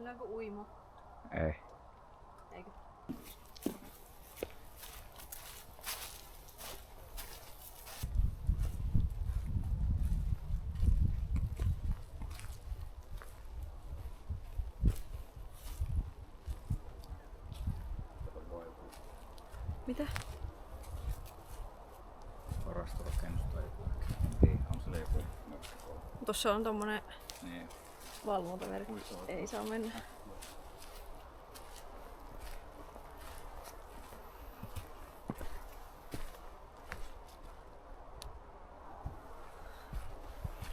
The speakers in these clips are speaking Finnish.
Mennäänkö uimo? Ei. Eikö? Mitä? Varastorakennus tai joku. En tiedä, on siellä joku mökkikoulu. Tossa on tommonen Niin. valvontamerkki. Ei saa mennä.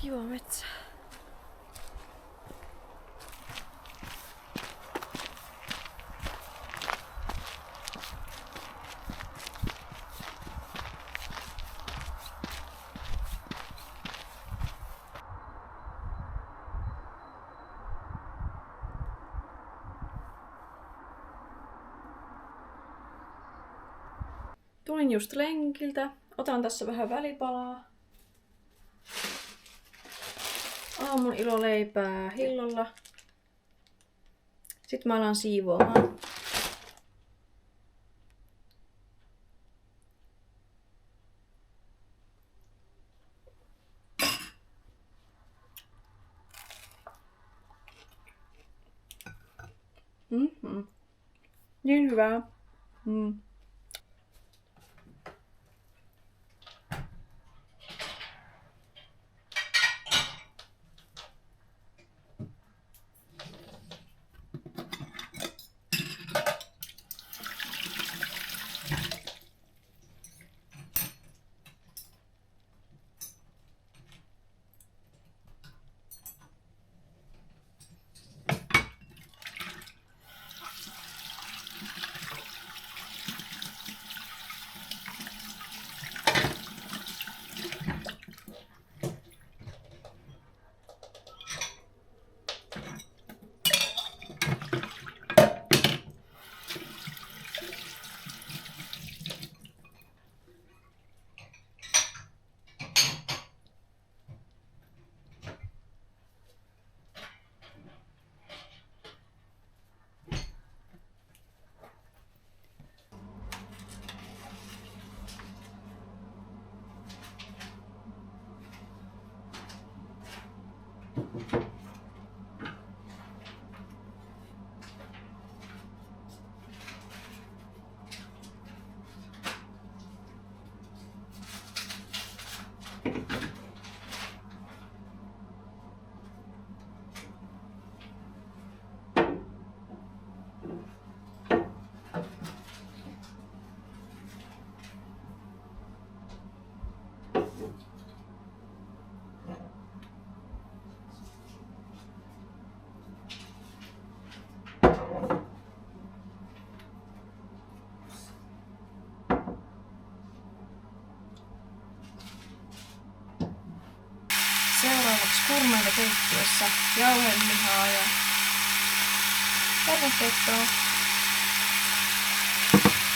Kiva metsä. Tulin just lenkiltä. Otan tässä vähän välipalaa. Aamun iloleipää hillolla. Sitten mä alan siivoamaan. Niin hyvää. Seuraavaksi kurmeita keittiössä jauhelihaa ja perunapettoa.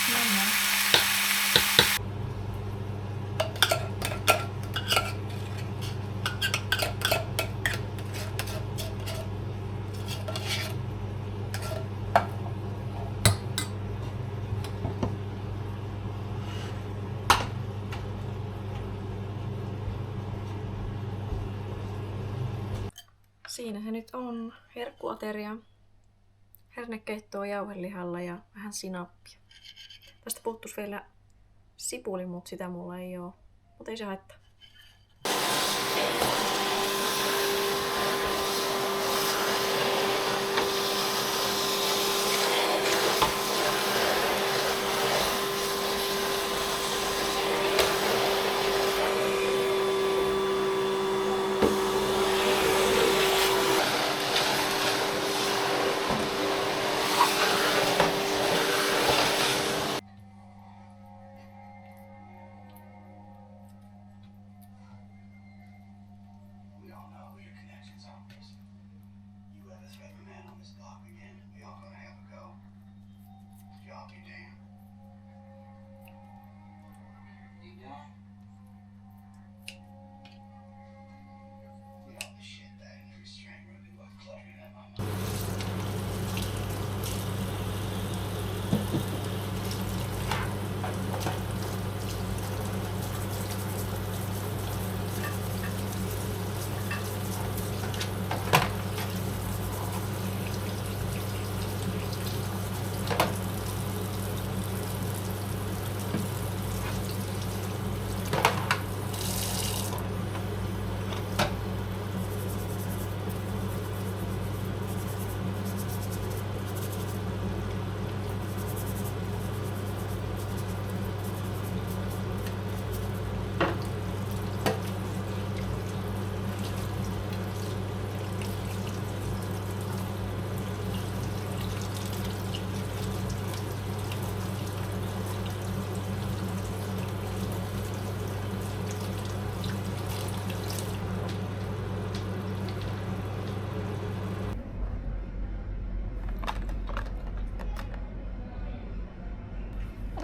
Mennään. Siinähän nyt on herkkuateria, hernekeittoa jauhelihalla ja vähän sinappia. Tästä puuttuisi vielä sipuli, mutta sitä mulla ei oo. Mutta ei se haittaa.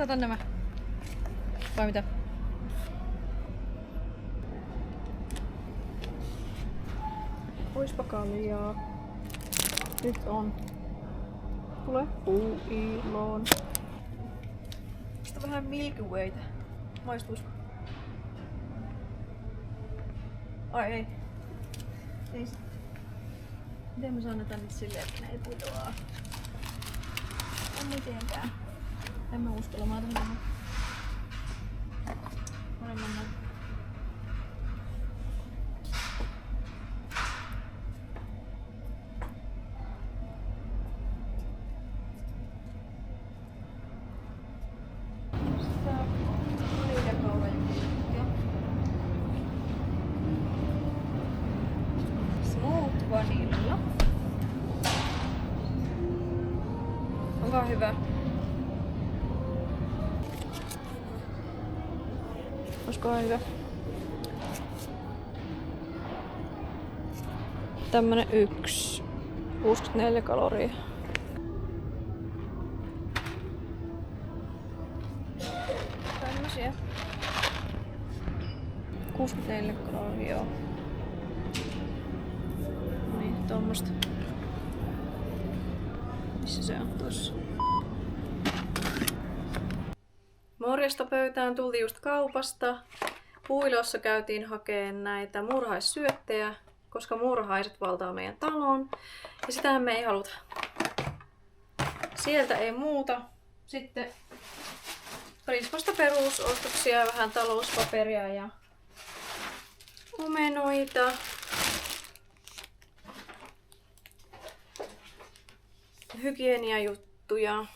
Saatan nämä. Vai mitä? Oispa kaljaa. Nyt on. Tule puuiloon. Sitten vähän Milky Waytä. Maistuisiko? Ai ei. Ei sit. Miten mä saan tänne silleen, että ne ei putoaa? En mitenkään. En mä uskalla. Mä otan tähän. Mennään. Smooth vanilla. Onko hyvä? Olisikohan hyvä? Tämmönen 1. 64 kaloria. Tämmösiä. 64 kaloria, joo. Niin, tommosta. Missä se on tossa? Morjesta pöytään, tultiin just kaupasta. Puilossa käytiin hakemaan näitä muurahaissyöttejä, koska muurahaiset valtaa meidän taloon. Ja sitähän me ei haluta. Sieltä ei muuta. Sitten Prismasta perusostoksia, vähän talouspaperia ja omenoita. Hygieniajuttuja.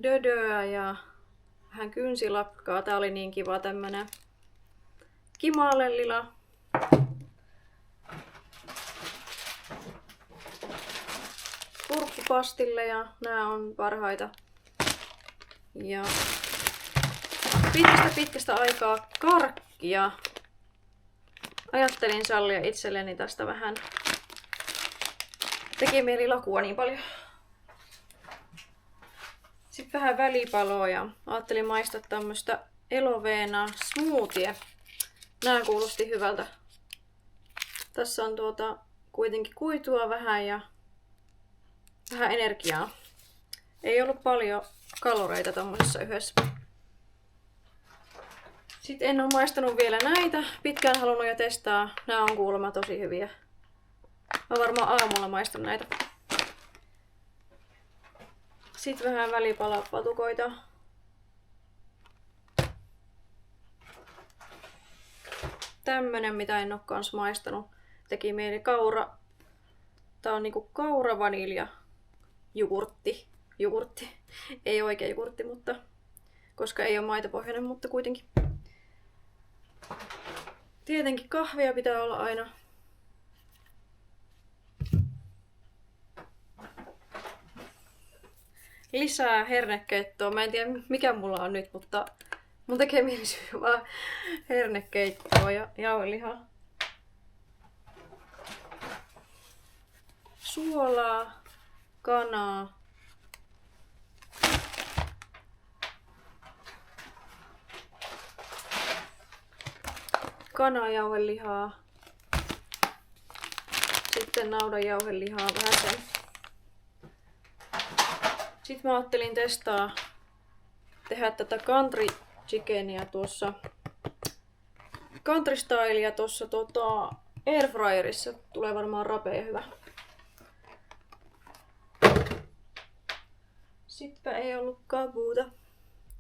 Dödöä ja vähän kynsilakkaa. Tää oli niin kiva tämmönen kimalellila. Kurkkupastilleja. Nää on parhaita. Ja pitkästä aikaa karkkia. Ajattelin sallia itselleni tästä vähän. Teki mieli lakua niin paljon. Sitten vähän välipaloa ja ajattelin maistaa tämmöstä eloveena smoothie. Nää kuulosti hyvältä. Tässä on kuitenkin kuitua vähän ja vähän energiaa. Ei ollut paljon kaloreita tommosessa yhdessä. Sitten en ole maistanut vielä näitä. Pitkään halunnut jo testaa. Nää on kuulemma tosi hyviä. Mä varmaan aamulla maistan näitä. Sitten vähän välipalapatukoita. Tämmönen, mitä en oo kans maistanut. Teki mieli kaura. Tää on niinku kaura vanilja jogurtti. Jogurtti. Ei oikea jogurtti, mutta koska ei ole maitopohjainen, mutta kuitenkin. Tietenkin kahvia pitää olla aina. Lisää hernekeittoa. Mä en tiedä mikä mulla on nyt, mutta mun tekee mieli syödä vaan hernekeittoa ja jauhelihaa. Suolaa, kanaa. Kanajauhelihaa. Sitten naudanjauhelihaa vähän sen. Sitten mä ajattelin tehdä tätä country chickenia tuossa country stylea tuossa airfryerissa. Tulee varmaan rapea ja hyvä. Sittenpä ei ollutkaan muuta.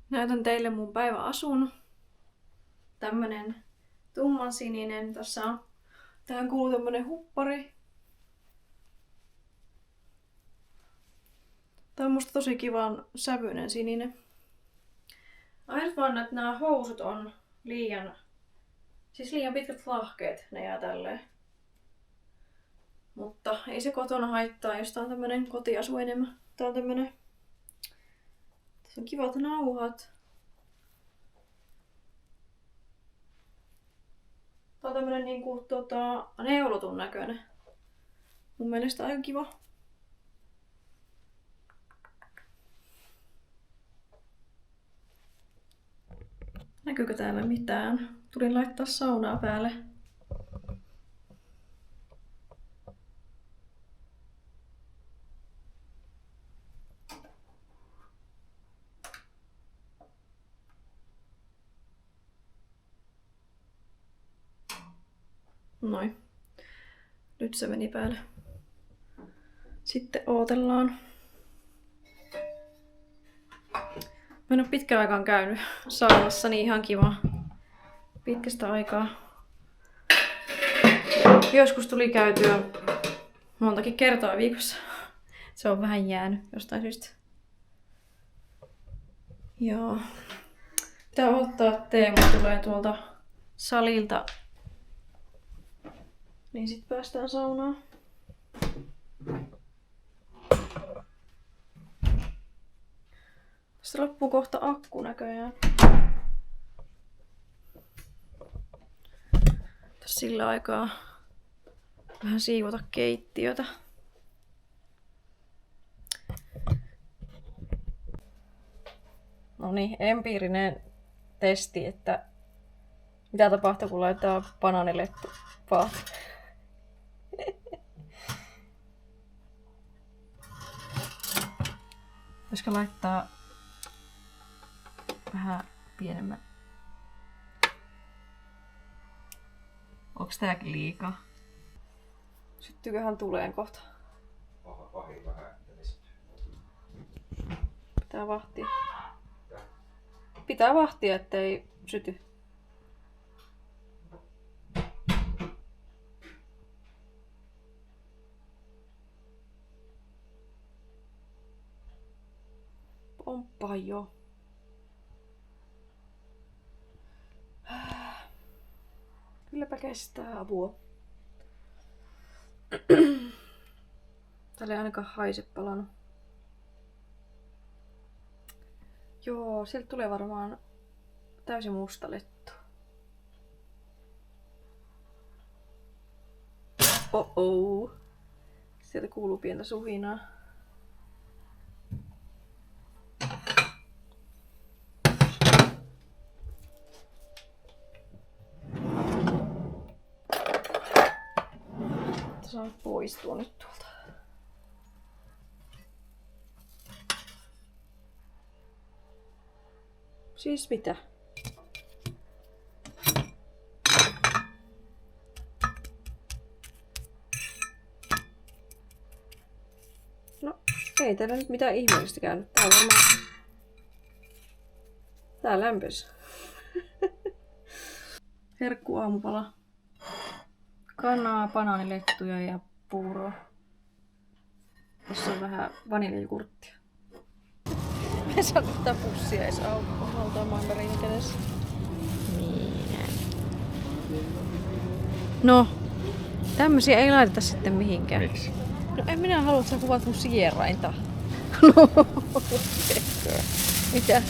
Näytän teille mun päiväasun. Tämmönen tummansininen. Tässä on, tähän kuuluu tämmönen huppari. Tää on musta tosi kivan sävyinen sininen. Ainut vaan, että nämä housut on liian pitkät lahkeet. Ne jää tälleen. Mutta ei se kotona haittaa, jos tää on tämmönen kotiasu enemmän. Tää on tämmönen. Tässä on kivat nauhat. Tää on tämmönen niinku neulotun näköinen. Mun mielestä aika kiva. Näkyykö täällä mitään? Tulin laittaa saunaa päälle. Noin. Nyt se meni päälle. Sitten ootellaan. Mä en oo pitkään aikaan käynyt saunassa, niin ihan kiva. Pitkästä aikaa. Joskus tuli käytyä montakin kertaa viikossa. Se on vähän jäänyt jostain syystä. Joo. Pitää ottaa Teemu tulee tuolta salilta. Niin sit päästään saunaan. Tästä loppuu kohta akku näköjään. Tässä sillä aikaa vähän siivota keittiötä. No niin, empiirinen testi, että mitä tapahtuu, kun laitetaan banaanilettu paahtoon. Voisiko laittaa vähän pienemmän? Onks tääkin liikaa? Syttyyköhän tuleen kohta? Pahin vähän, että lisätyy. Pitää vahtia. Pitää vahtia, ettei syty. Pomppaa jo. Kylläpä kestää apua. Täällä ei ainakaan haise palannut. Joo, sieltä tulee varmaan täysin musta lettu. Oh-oh. Sieltä kuuluu pientä suhinaa. Saa poistua nyt tuolta. Siis mitä? No, ei täällä nyt mitään ihmeellistä käynyt. Tää on varmaan... Tää lämpös. Herkku aamupala. Kanaa, banaanilettuja ja puuroa. Tässä on vähän vaniljakurttia. Me saa tätä pussia edes auki, mandariinin kädessä. Niin. No, tämmösiä ei laiteta sitten mihinkään. Miksi? No en minä halua, että sä kuvat mun sierainta. No, mitä?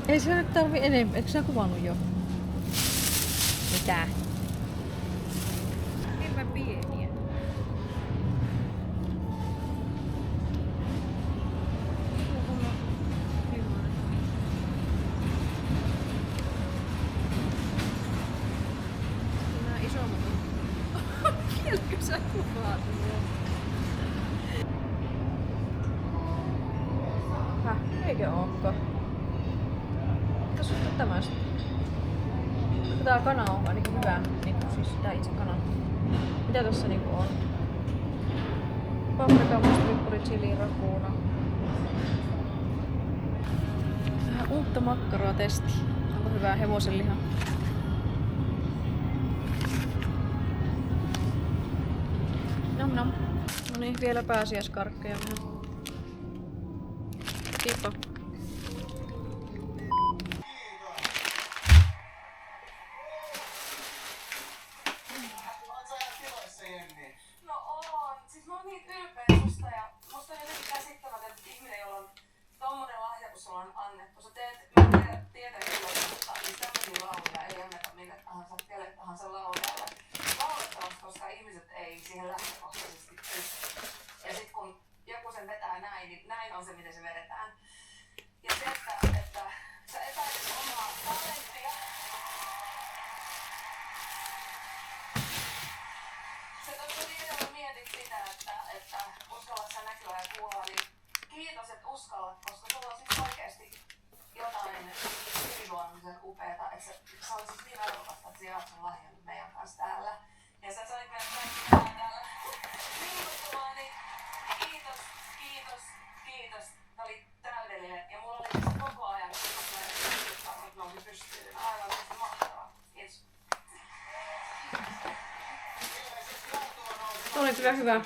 Ei se nyt tarvi enemmän. Eikö sä kuvannut jo? Mitä? Hirveän pieniä. Nämä isommat on. Kielkö sä kuvaat? Eikö ookaan? Tässä on tämä sitten. Tää kana on ainakin hyvä, niinku siis tää itse kana. Mitä tossa niinku on? Paprika, mustapipuri, chili, rakuuna. Vähän uutta makkaraa testi. Onko hyvää hevosenlihaa? Nom nom. No niin, vielä pääsiäiskarkkeja vähän. Kiitos. On annettu. Sä teet, mä tiedän kyllä, että tämmöisiä lauluja ei anneta mille tahansa, kelle tahansa laulajalle. Laulettavasti, koska ihmiset ei siihen lähtökohtaisesti pysty. Ja sit kun joku sen vetää näin, niin näin on se, miten se vedetään. Ja se, että sä epäilet omaa talenttia. Se tuossa videolla mietit sitä, että uskallat sä näkyä ja kuulla, niin kiitos, että uskallat, koska sulla on siis oikeesti jotain yliluonnollisen upeeta, että sä olisit niin arvokasta, että sä jaat sun lahjan meidän kanssa täällä. Ja sä sait meidät kaikki täällä liikuttamaan, niin kiitos, kiitos, kiitos. Tää oli täydellinen. Ja mulla oli tässä koko ajan, kun mä nousin pystyyn. Aivan mahtavaa. Kiitos. Oli kyllä hyvä.